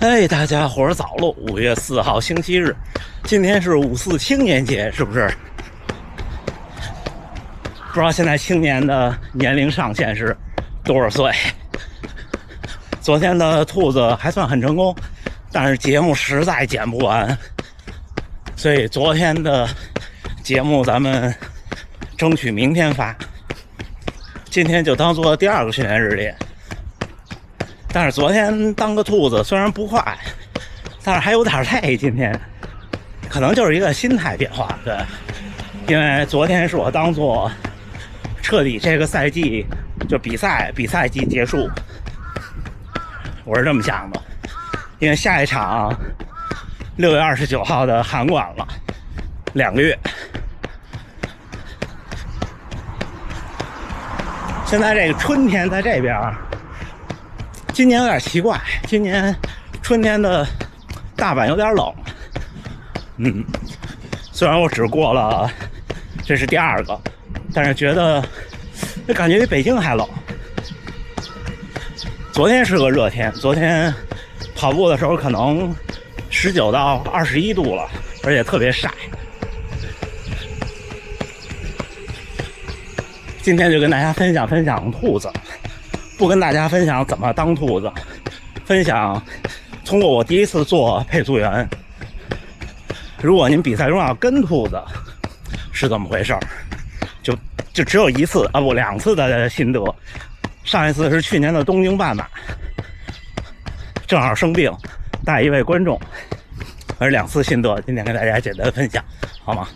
哎，大家伙儿早喽！5月4号星期日，今天是5·4青年节，是不是？不知道现在青年的年龄上限是多少岁？昨天的兔子还算很成功，但是节目实在剪不完，所以昨天的节目咱们争取明天发，今天就当做第二个训练日练。但是昨天当个兔子虽然不快，但是还有点累。今天可能就是一个心态变化，对，因为昨天是我当做彻底这个赛季就比赛季结束，我是这么想的，因为下一场6月29号的韩馆了，2个月。现在这个春天在这边。今年有点奇怪，今年春天的大阪有点冷。虽然我只过了，这是第2个，但是觉得感觉比北京还冷。昨天是个热天，昨天跑步的时候可能19到21度了，而且特别晒。今天就跟大家分享兔子。不跟大家分享怎么当兔子，分享通过我第一次做配速员，如果您比赛中要跟兔子是怎么回事，就只有1次啊，不2次的心得。上一次是去年的东京半马，正好生病带一位观众，而2次心得今天跟大家简单分享，好吗？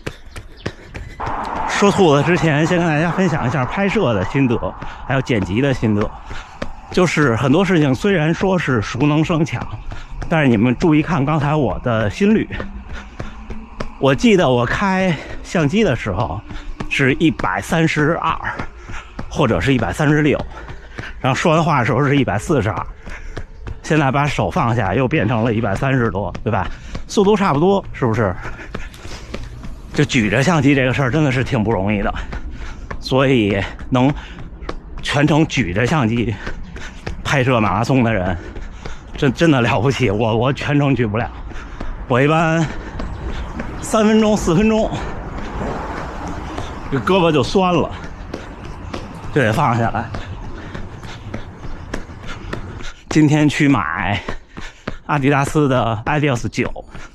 说兔子之前，先跟大家分享一下拍摄的心得，还有剪辑的心得。就是很多事情虽然说是熟能生巧，但是你们注意看刚才我的心率。我记得我开相机的时候是132，或者是136，然后说完话的时候是142。现在把手放下又变成了130多，对吧？速度差不多，是不是？就举着相机这个事儿真的是挺不容易的，所以能全程举着相机拍摄马拉松的人真的了不起。我全程举不了，我一般3分钟4分钟这胳膊就酸了，就得放下来。今天去买阿迪达斯的 Adios 9，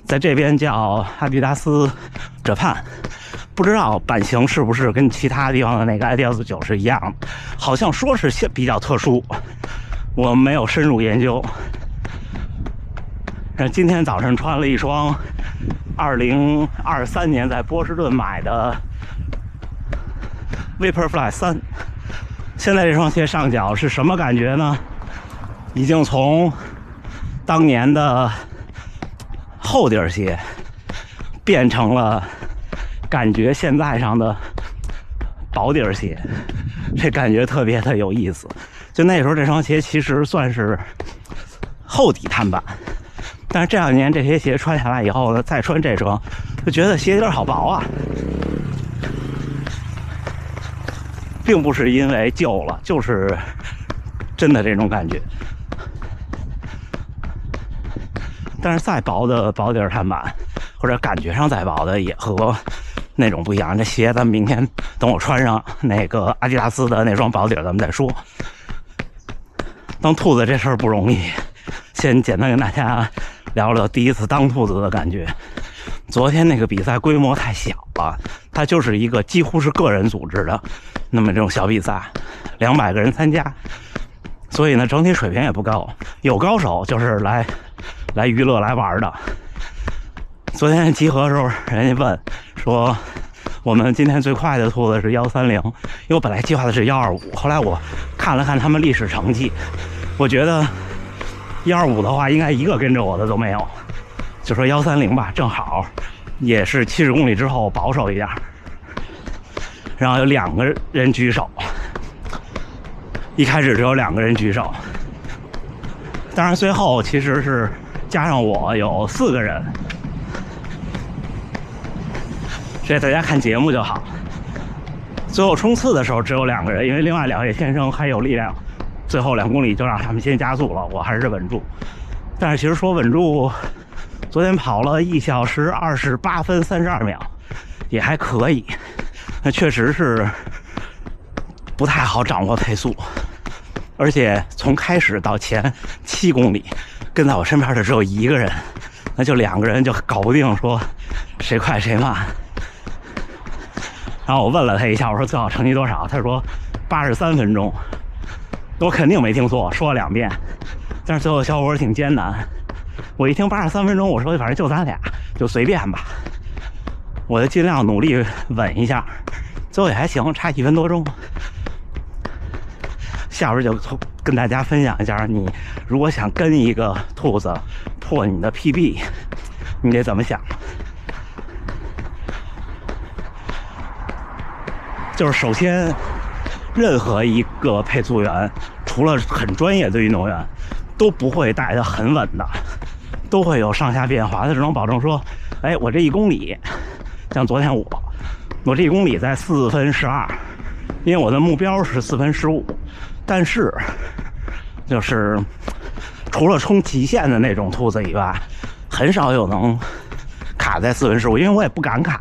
在这边叫阿迪达斯Japan，不知道版型是不是跟其他地方的那个 Adios 9是一样的，好像说是比较特殊，我没有深入研究。今天早晨穿了一双2023年在波士顿买的 Vaporfly 3，现在这双鞋上脚是什么感觉呢？已经从当年的厚底儿鞋变成了感觉现在上的薄底儿鞋，这感觉特别的有意思。就那时候这双鞋其实算是厚底碳板，但是这2年这些鞋穿下来以后呢，再穿这双就觉得鞋底好薄啊，并不是因为旧了，就是真的这种感觉。但是再薄的薄底碳板，或者感觉上再薄的，也和那种不一样。这鞋咱们明天等我穿上那个阿迪达斯的那双薄底，咱们再说。当兔子这事儿不容易，先简单跟大家聊聊第一次当兔子的感觉。昨天那个比赛规模太小了，它就是一个几乎是个人组织的那么这种小比赛，200个人参加，所以呢整体水平也不高。有高手就是来娱乐来玩的。昨天集合的时候，人家问说我们今天最快的兔子是130，因为我本来计划的是125，后来我看了看他们历史成绩，我觉得125的话应该一个跟着我的都没有，就说130吧，正好也是70公里之后保守一点。然后有2个人举手，一开始只有2个人举手，当然最后其实是加上我有4个人，这大家看节目就好。最后冲刺的时候只有2个人，因为另外2位先生还有力量，最后2公里就让他们先加速了，我还是稳住。但是其实说稳住，昨天跑了1小时28分32秒，也还可以。那确实是不太好掌握配速，而且从开始到前7公里，跟在我身边的只有一个人，那就2个人就搞不定说谁快谁慢。然后我问了他一下，我说最好成绩多少？他说83分钟。我肯定没听错，说了2遍。但是最后小伙挺艰难。我一听83分钟，我说反正就咱俩，就随便吧。我就尽量努力稳一下，最后也还行，差1分多钟。下边就跟大家分享一下，你如果想跟一个兔子破你的 PB， 你得怎么想？就是首先，任何一个配速员，除了很专业的运动员，都不会带得很稳的，都会有上下变化。他只能保证说，哎，我这1公里，像昨天我这1公里在4分12，因为我的目标是4分15，但是就是除了冲极限的那种兔子以外，很少有能卡在4分15，因为我也不敢卡。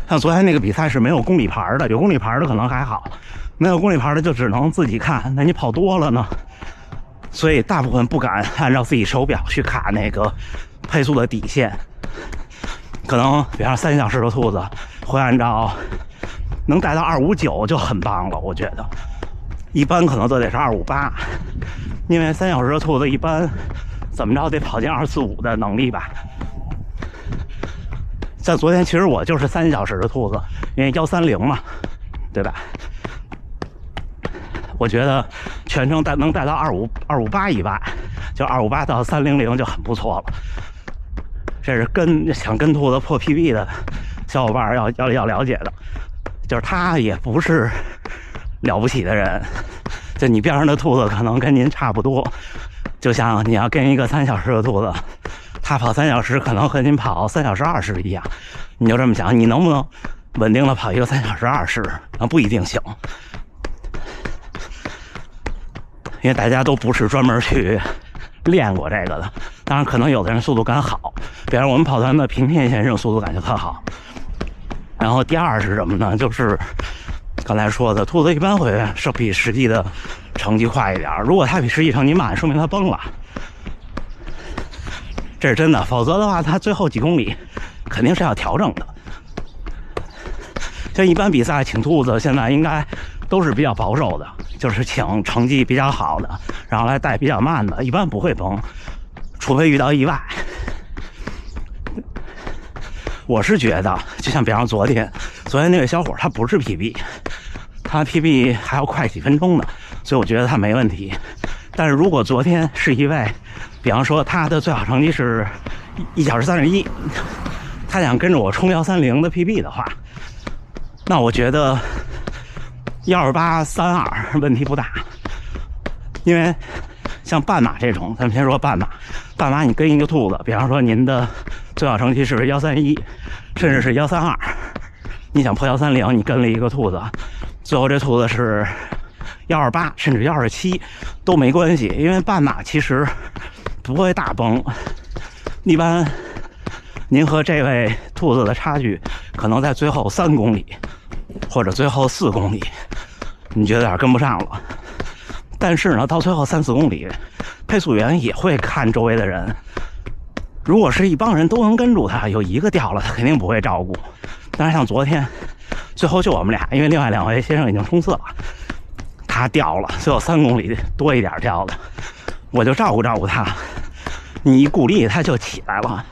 像昨天那个比赛是没有公里牌的，有公里牌的可能还好，没有公里牌的就只能自己看。那你跑多了呢，所以大部分不敢按照自己手表去卡那个配速的底线。可能比方3小时的兔子会按照能带到259就很棒了，我觉得一般可能都得是258，因为3小时的兔子一般怎么着得跑进245的能力吧。像昨天其实我就是3小时的兔子，因为130嘛，对吧？我觉得全程能带到258以外，就258到300就很不错了。这是想跟兔子破 PB 的小伙伴要了解的，就是他也不是了不起的人，就你边上的兔子可能跟您差不多，就像你要跟一个3小时的兔子，他跑3小时可能和您跑3小时20一样，你就这么想，你能不能稳定的跑一个3小时20？不一定行，因为大家都不是专门去练过这个的。当然，可能有的人速度感好，比方我们跑团的平天先生速度感就特好。然后第二是什么呢？就是刚才说的，兔子一般会是比实际的成绩快一点，如果它比实际成绩慢，说明它崩了。这是真的，否则的话，他最后几公里肯定是要调整的。像一般比赛请兔子，现在应该都是比较保守的，就是请成绩比较好的，然后来带比较慢的，一般不会崩，除非遇到意外。我是觉得，就像比方昨天那个小伙，他不是 PB， 他 PB 还要快几分钟呢，所以我觉得他没问题。但是如果昨天是一位，比方说他的最好成绩是1小时31，他想跟着我冲130的 PB 的话，那我觉得12832问题不大。因为像半马这种，咱们先说半马你跟一个兔子，比方说您的最好成绩是131，甚至是132，你想破130，你跟了一个兔子，最后这兔子是128甚至127都没关系，因为半马其实不会大崩，一般您和这位兔子的差距可能在最后3公里或者最后4公里，你觉得有点跟不上了。但是呢，到最后3、4公里，配速员也会看周围的人，如果是一帮人都能跟住他，有一个掉了，他肯定不会照顾。但是像昨天，最后就我们俩，因为另外2位先生已经冲刺了，他掉了，最后3公里多一点掉的，我就照顾他。你一鼓励他就起来了，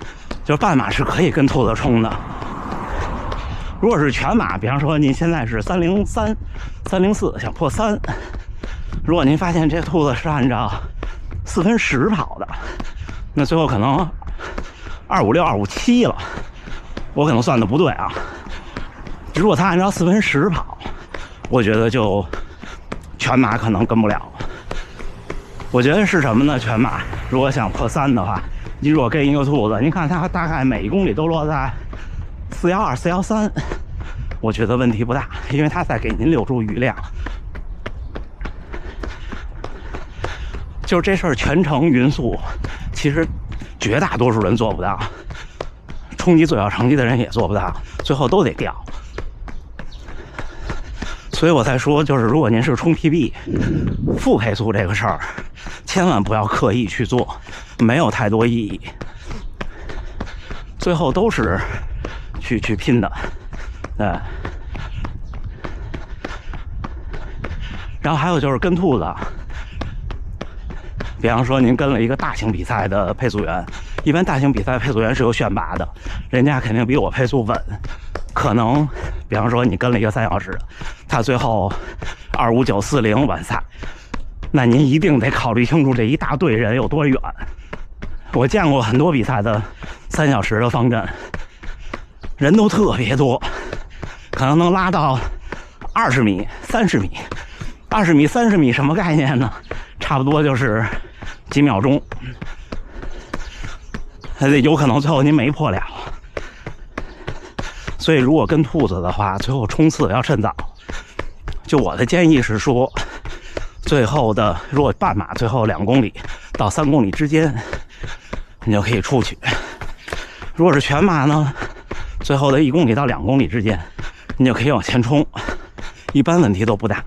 就是半马是可以跟兔子冲的。如果是全马，比方说您现在是303、304，想破3，如果您发现这兔子是按照4分10跑的，那最后可能256、257了，我可能算的不对啊。如果他按照4分10跑，我觉得就全马可能跟不了。我觉得是什么呢？全马如果想破3的话，你如果跟一个兔子，您看它大概每1公里都落在412、413，我觉得问题不大，因为它在给您留住余量。就是这事儿全程匀速，其实绝大多数人做不到，冲击最好成绩的人也做不到，最后都得掉。所以我才说，就是如果您是冲 PB， 负配速这个事儿，千万不要刻意去做，没有太多意义，最后都是去拼的，然后还有就是跟兔子，比方说您跟了一个大型比赛的配速员，一般大型比赛配速员是有选拔的，人家肯定比我配速稳，可能比方说你跟了一个3小时，他最后25940完赛，那您一定得考虑清楚这一大队人有多远。我见过很多比赛的3小时的方阵，人都特别多，可能能拉到20米、30米。20米、30米什么概念呢？差不多就是几秒钟，有可能最后您没破了。所以如果跟兔子的话，最后冲刺要趁早。就我的建议是说，最后的如果半马最后2公里到3公里之间，你就可以出去。如果是全马呢，最后的1公里到2公里之间，你就可以往前冲，一般问题都不大。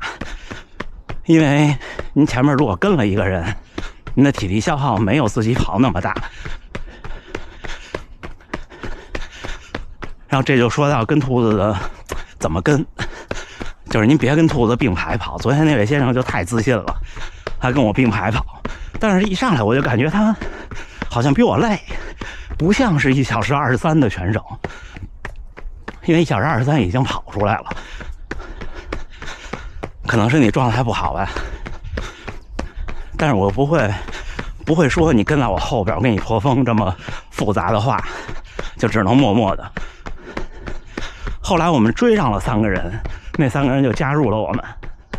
因为您前面如果跟了一个人，您的体力消耗没有自己跑那么大。然后这就说到跟兔子的怎么跟，就是您别跟兔子并排跑。昨天那位先生就太自信了，他跟我并排跑，但是一上来我就感觉他好像比我累，不像是1小时23的选手，因为1小时23已经跑出来了。可能是你状态不好吧，但是我不会说你跟在我后边，我给你破风这么复杂的话，就只能默默的。后来我们追上了3个人，那3个人就加入了我们。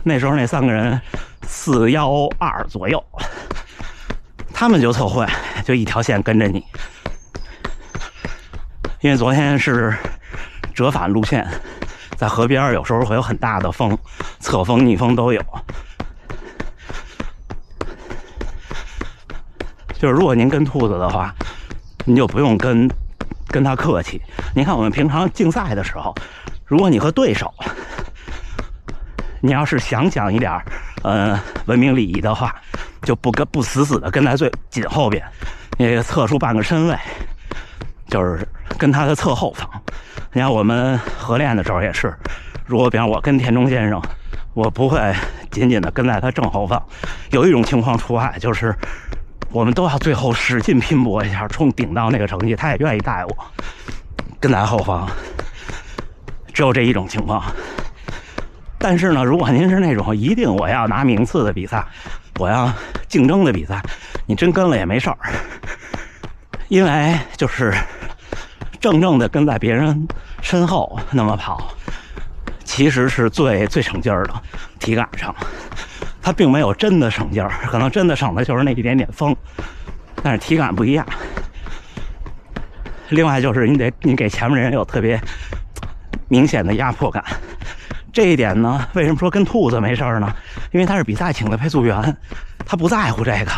那时候那3个人412左右，他们就特会，就一条线跟着你。因为昨天是折返路线，在河边有时候会有很大的风，侧风逆风都有。就是如果您跟兔子的话，你就不用跟他客气。您看我们平常竞赛的时候，如果你和对手，你要是想讲一点文明礼仪的话，就不死死的跟在最紧后边，也侧出半个身位，就是跟他的侧后方。你看我们合练的时候也是，如果比方我跟田中先生，我不会紧紧的跟在他正后方。有一种情况除外，就是我们都要最后使劲拼搏一下，冲顶到那个成绩，他也愿意带我跟在后方。只有这一种情况。但是呢，如果您是那种一定我要拿名次的比赛，我要竞争的比赛，你真跟了也没事儿，因为就是正的跟在别人身后那么跑，其实是最省劲儿的，体感上它并没有真的省劲儿，可能真的省的就是那一点点风，但是体感不一样。另外就是你给前面人有特别明显的压迫感，这一点呢，为什么说跟兔子没事儿呢？因为他是比赛请的配速员，他不在乎这个，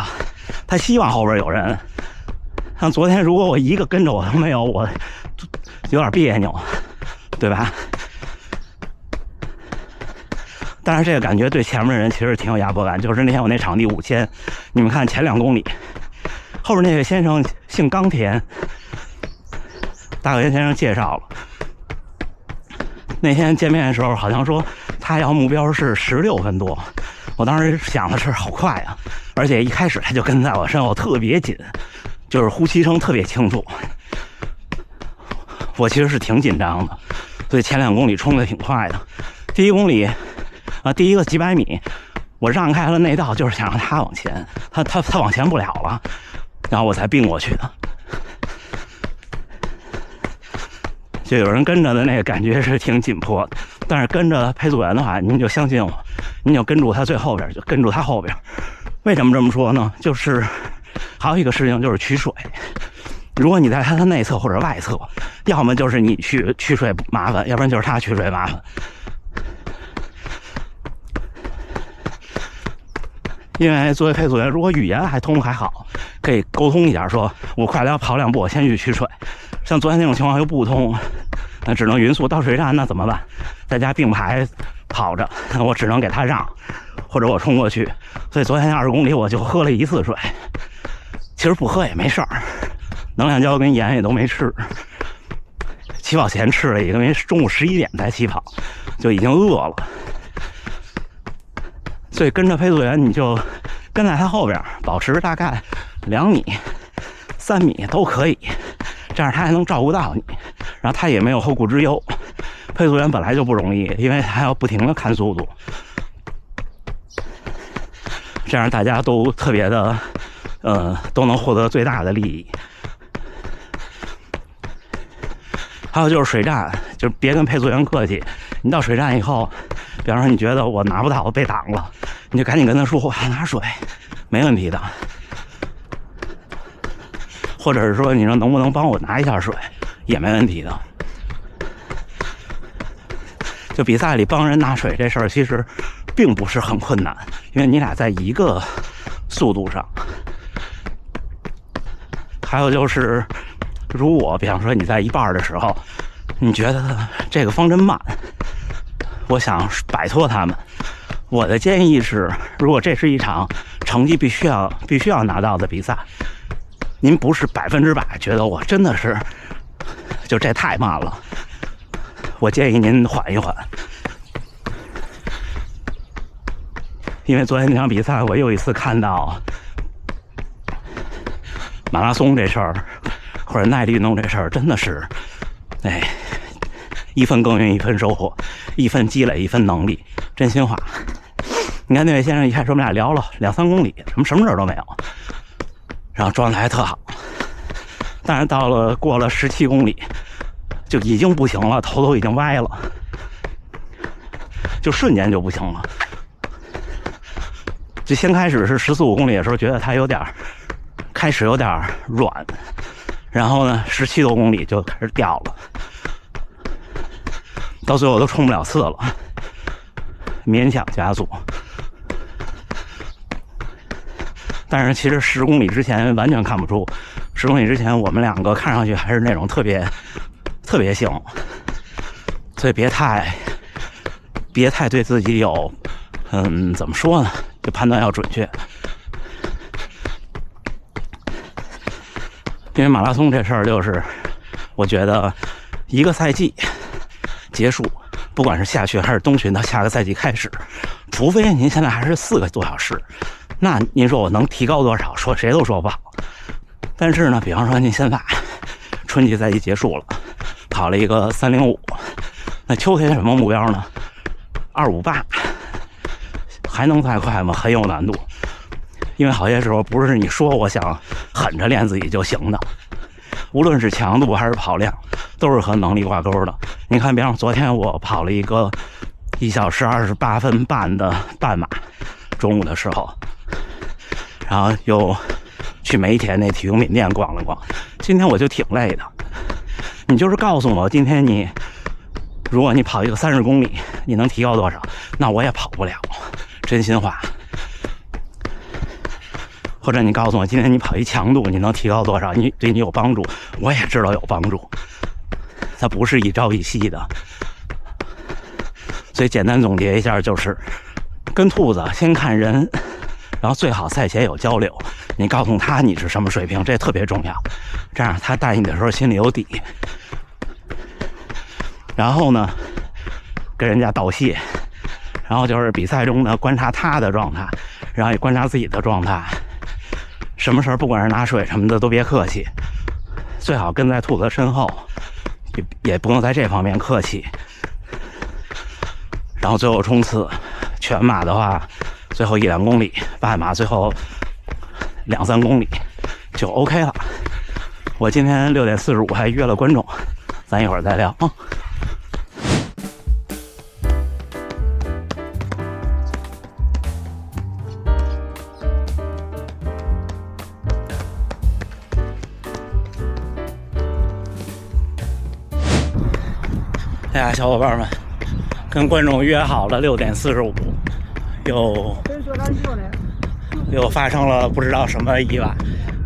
他希望后边有人。像昨天如果我一个跟着我都没有，我有点别扭，对吧？但是这个感觉对前面的人其实挺有压迫感。就是那天我那场地5000，你们看前2公里，后边那位先生姓冈田，大伟先生介绍了。那天见面的时候好像说他要目标是16分多，我当时想的是好快啊，而且一开始他就跟在我身后特别紧，就是呼吸声特别清楚。我其实是挺紧张的，所以前2公里冲的挺快的。第1公里第一个几百米我让开了内道，就是想让他往前，他往前不了了，然后我才并过去的。就有人跟着的那个感觉是挺紧迫的，但是跟着配速员的话，您就相信我，您就跟住他最后边，就跟住他后边。为什么这么说呢？就是还有一个事情就是取水，如果你在他的内侧或者外侧，要么就是你去取水麻烦，要不然就是他取水麻烦。因为作为配速员，如果语言还通还好，可以沟通一下，说我快了要跑2步，我先去取水。像昨天那种情况又不通，那只能匀速到水站，那怎么办？在家并排跑着，我只能给他让，或者我冲过去。所以昨天20公里我就喝了1次水，其实不喝也没事儿，能量胶跟盐也都没吃。起跑前吃了一个，因为中午11点才起跑，就已经饿了。所以跟着配速员，你就跟在他后边，保持大概2米、3米都可以，这样他还能照顾到你，然后他也没有后顾之忧。配速员本来就不容易，因为还要不停的看速度，这样大家都特别的，都能获得最大的利益。还有就是水站，就别跟配速员客气。你到水站以后，比方说你觉得我拿不到，我被挡了，你就赶紧跟他说我要拿水，没问题的。或者是说你说能不能帮我拿一下水，也没问题的。就比赛里帮人拿水这事儿，其实并不是很困难，因为你俩在一个速度上。还有就是，如果比方说你在一半的时候，你觉得这个方针慢，我想摆脱他们，我的建议是，如果这是一场成绩必须要拿到的比赛，您不是100%觉得我真的是就这太慢了，我建议您缓一缓。因为昨天那场比赛，我又一次看到马拉松这事儿，或者耐力运动这事儿，真的是，一分耕耘一分收获，一分积累一分能力，真心话。你看那位先生一开始我们俩聊了2-3公里，什么事儿都没有，然后状态还特好，但是过了17公里，就已经不行了，头都已经歪了，就瞬间就不行了。就先开始是14-15公里的时候，觉得他开始有点软，然后呢17多公里就开始掉了，到最后都冲不了刺了，勉强加速。但是其实10公里之前完全看不出，10公里之前我们2个看上去还是那种特别性，所以别太对自己有怎么说呢，就判断要准确。因为马拉松这事儿就是，我觉得一个赛季结束，不管是夏训还是冬训，到下个赛季开始，除非您现在还是4个多小时，那您说我能提高多少？说谁都说不好。但是呢，比方说您现在春季赛季结束了，跑了一个305，那秋天什么目标呢？258，还能再快吗？很有难度。因为好些时候不是你说我想狠着练自己就行的，无论是强度还是跑量，都是和能力挂钩的。你看，比方昨天我跑了一个1小时28分半的半马，中午的时候，然后又去梅田那体育用品店逛了逛。今天我就挺累的，你就是告诉我，今天如果你跑一个30公里，你能提高多少？那我也跑不了，真心话。或者你告诉我，今天你跑一强度，你能提高多少？对你有帮助，我也知道有帮助。它不是一朝一夕的，所以简单总结一下，就是跟兔子先看人，然后最好赛前有交流，你告诉他你是什么水平，这特别重要，这样他带你的时候心里有底。然后呢，跟人家道谢，然后就是比赛中呢观察他的状态，然后也观察自己的状态。什么事儿，不管是拿水什么的，都别客气，最好跟在兔子身后，也不用在这方面客气。然后最后冲刺，全马的话，最后1-2公里，半马最后2-3公里就 OK 了。我今天6点45还约了观众，咱一会儿再聊啊。哎呀，小伙伴们，跟观众约好了6点45，有又发生了不知道什么意外，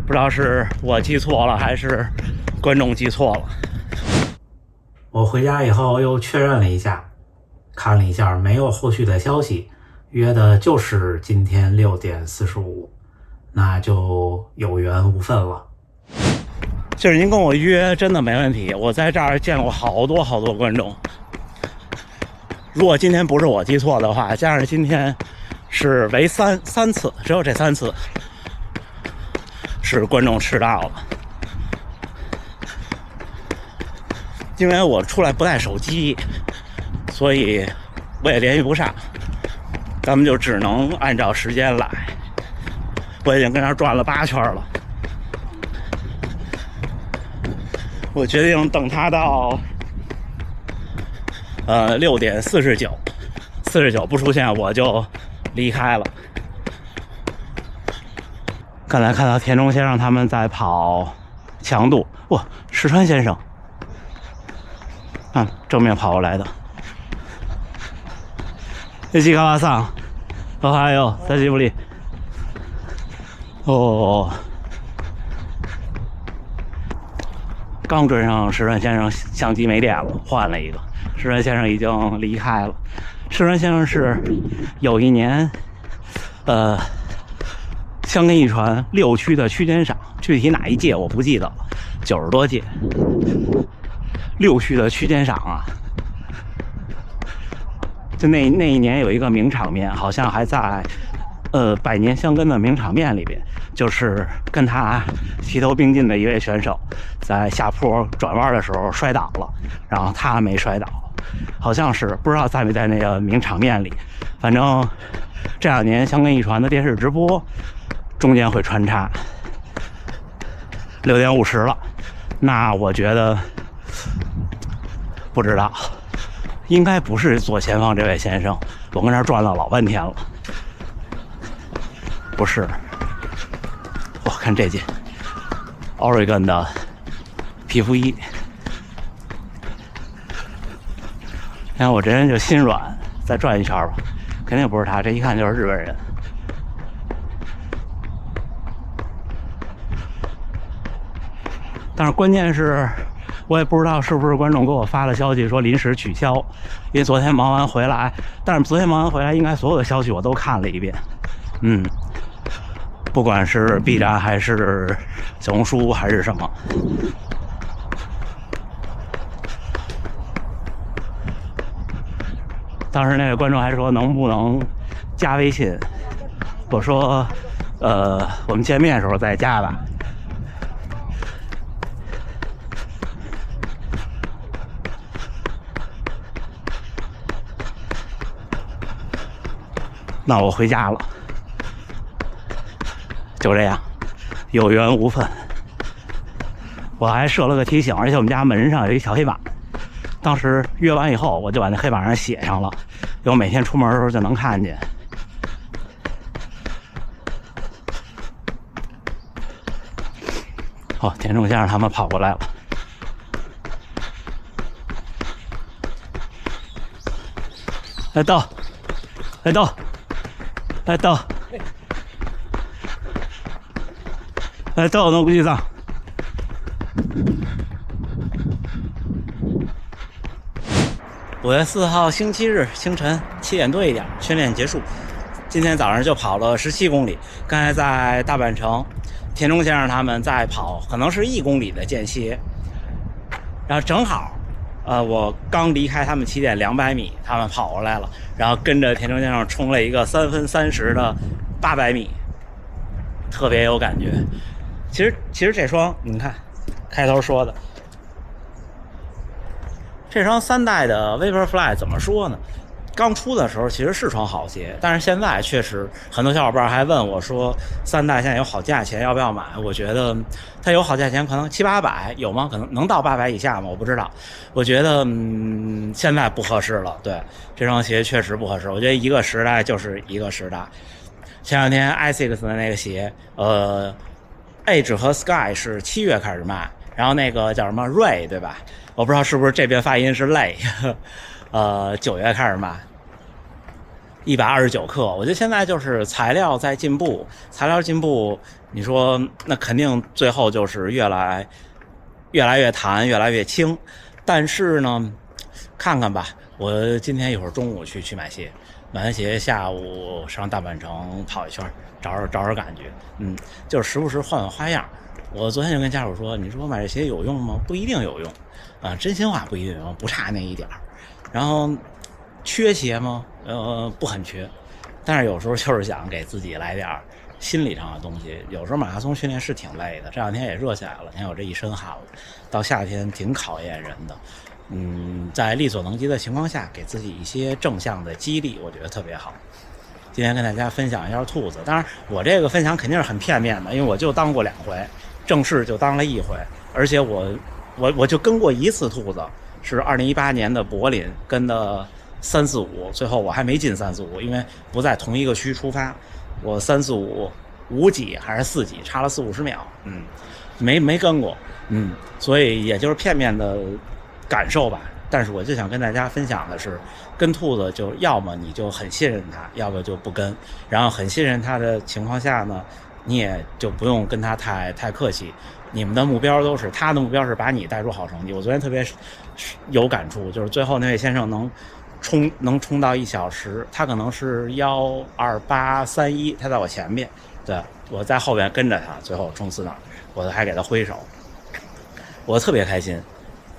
不知道是我记错了还是观众记错了。我回家以后又确认了一下，看了一下没有后续的消息，约的就是今天6点45，那就有缘无分了。就是您跟我约真的没问题，我在这儿见过好多观众。如果今天不是我记错的话，加上今天是为三次，只有这3次是观众迟到了。因为我出来不带手机，所以我也联系不上，咱们就只能按照时间来。我已经跟这儿转了8圈了，我决定等他到6点49不出现我就离开了。刚才看到田中先生他们在跑强度，哇，石川先生。正面跑过来的。石川さん、おはよう、久しぶり。哦，刚追上石川先生，相机没电了，换了一个。石川先生已经离开了。石川先生是有一年，香根一传6区的区间赏，具体哪一届我不记得了，90多届。6区的区间赏啊，就那一年有一个名场面，好像还在百年香根的名场面里边，就是跟他齐头并进的一位选手在下坡转弯的时候摔倒了，然后他没摔倒，好像是不知道在没在那个名场面里。反正这2年香根一传的电视直播中间会穿插。6点50了，那我觉得不知道，应该不是左前方这位先生，我跟这儿转了老半天了，不是。我看这件 Oregon 的皮肤衣，然后我这人就心软，再转一圈吧，肯定不是他，这一看就是日本人。但是关键是我也不知道是不是观众给我发了消息说临时取消，因为昨天忙完回来，但是昨天忙完回来应该所有的消息我都看了一遍。不管是 B 站还是小红书还是什么，当时那个观众还说能不能加微信，我说我们见面的时候再加吧。那我回家了，就这样，有缘无分。我还设了个提醒，而且我们家门上有一小黑板，当时约完以后我就把那黑板上写上了，我每天出门的时候就能看见。好，田中先生他们跑过来了。来到野口さん。5月4号星期日清晨7点多一点，训练结束。今天早上就跑了17公里，刚才在大阪城，田中先生他们在跑，可能是1公里的间歇，然后正好。我刚离开他们起点200米，他们跑过来了，然后跟着田中先生冲了一个3分30的800米，特别有感觉。其实这双你看，开头说的这双3代的 Vaporfly 怎么说呢？刚出的时候其实是双好鞋，但是现在确实很多小伙伴还问我说3代现在有好价钱要不要买。我觉得它有好价钱，可能700-800有吗？可能能到800以下吗？我不知道。我觉得现在不合适了。对，这双鞋确实不合适。我觉得一个时代就是一个时代。前两天 ASICS 的那个鞋Edge 和 Sky 是7月开始卖，然后那个叫什么 Ray 对吧？我不知道是不是这边发音是累9月开始卖。129克。我觉得现在就是材料在进步，材料进步，你说那肯定最后就是越来越弹，越来越轻。但是呢，看看吧，我今天一会儿中午去买鞋，买完鞋下午上大阪城跑一圈，找感觉。就是时不时换花样。我昨天就跟家属说，你说买这鞋有用吗？不一定有用啊，真心话不一定有用，不差那一点儿。然后缺鞋吗？不很缺，但是有时候就是想给自己来点心理上的东西。有时候马拉松训练是挺累的，这2天也热起来了，你看我这一身汗了，到夏天挺考验人的。在力所能及的情况下，给自己一些正向的激励，我觉得特别好。今天跟大家分享一下兔子，当然我这个分享肯定是很片面的，因为我就当过2回，正式就当了1回，而且我就跟过1次兔子，是2018年的柏林跟的345，最后我还没进345，因为不在同一个区出发，我345 5几还是4几，差了40-50秒，没跟过，所以也就是片面的感受吧。但是我就想跟大家分享的是，跟兔子就要么你就很信任它，要么就不跟。然后很信任它的情况下呢，你也就不用跟它太客气。你们的目标都是，他的目标是把你带出好成绩。我昨天特别有感触，就是最后那位先生能冲到1小时，他可能是1:28:31，他在我前面，对，我在后边跟着他，最后冲刺那儿，我还给他挥手，我特别开心。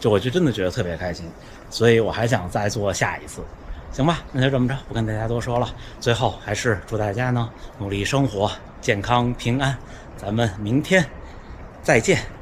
我就真的觉得特别开心，所以我还想再做下一次，行吧？那就这么着，不跟大家多说了。最后还是祝大家呢努力生活，健康平安，咱们明天再见。